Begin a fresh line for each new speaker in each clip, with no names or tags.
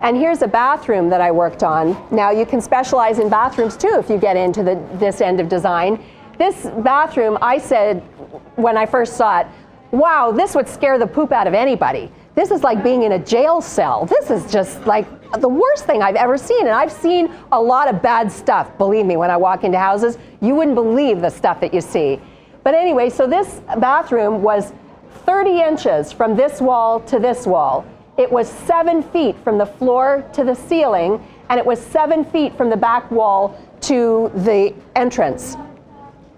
And here's a bathroom that I worked on. Now you can specialize in bathrooms too if you get into this end of design. This bathroom, I said when I first saw it, wow, this would scare the poop out of anybody. This is like being in a jail cell. This is just like the worst thing I've ever seen. And I've seen a lot of bad stuff, believe me, when I walk into houses. You wouldn't believe the stuff that you see. But anyway, so this bathroom was 30 inches from this wall to this wall. It was 7 feet from the floor to the ceiling, and it was 7 feet from the back wall to the entrance.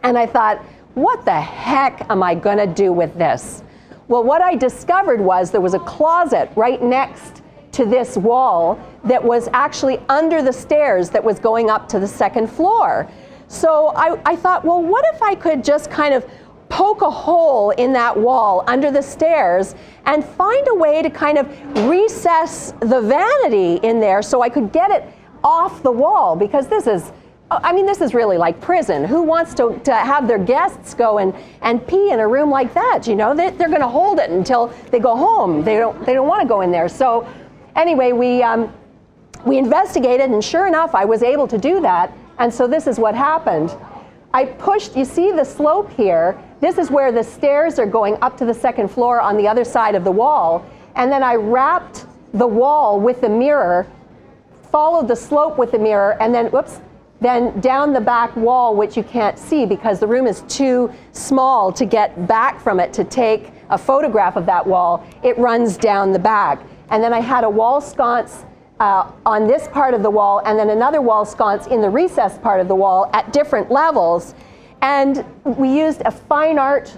And I thought, what the heck am I going to do with this? Well, what I discovered was there was a closet right next to this wall that was actually under the stairs that was going up to the second floor. So I thought, well, what if I could just kind of poke a hole in that wall under the stairs and find a way to kind of recess the vanity in there so I could get it off the wall, because this is, I mean, this is really like prison. Who wants to have their guests go and pee in a room like that? You know, they're going to hold it until they go home. They don't want to go in there. So anyway, we investigated, and sure enough, I was able to do that. And so this is what happened. I pushed, you see the slope here? This is where the stairs are going up to the second floor on the other side of the wall. And then I wrapped the wall with the mirror, followed the slope with the mirror, and then, whoops, then down the back wall, which you can't see because the room is too small to get back from it to take a photograph of that wall. It runs down the back. And then I had a wall sconce on this part of the wall, and then another wall sconce in the recessed part of the wall at different levels. And we used a fine art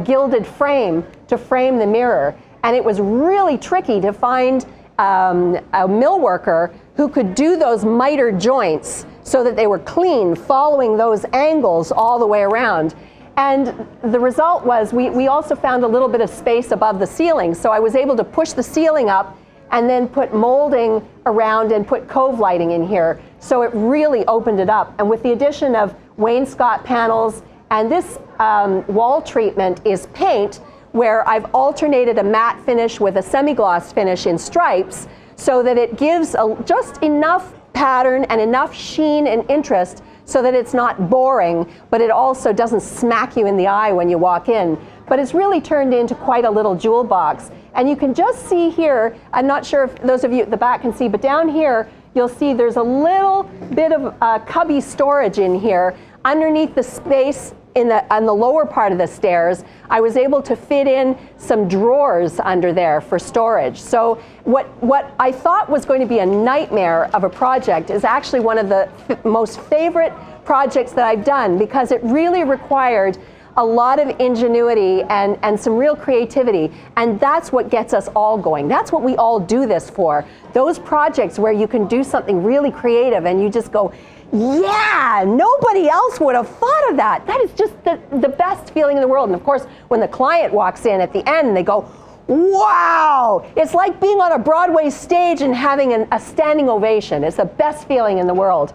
gilded frame to frame the mirror. And it was really tricky to find a mill worker who could do those miter joints so that they were clean, following those angles all the way around. And the result was we also found a little bit of space above the ceiling. So I was able to push the ceiling up and then put molding around and put cove lighting in here. So it really opened it up. And with the addition of wainscot panels, and this wall treatment is paint, where I've alternated a matte finish with a semi-gloss finish in stripes, so that it gives just enough pattern and enough sheen and interest so that it's not boring, but it also doesn't smack you in the eye when you walk in. But it's really turned into quite a little jewel box. And you can just see here, I'm not sure if those of you at the back can see, but down here, you'll see there's a little bit of cubby storage in here. Underneath the space on the lower part of the stairs, I was able to fit in some drawers under there for storage. So what I thought was going to be a nightmare of a project is actually one of the most favorite projects that I've done, because it really required a lot of ingenuity and some real creativity. And that's what gets us all going. That's what we all do this for. Those projects where you can do something really creative and you just go, yeah, nobody else would have thought of that. That is just the best feeling in the world. And of course, when the client walks in at the end, they go, wow, it's like being on a Broadway stage and having a standing ovation. It's the best feeling in the world.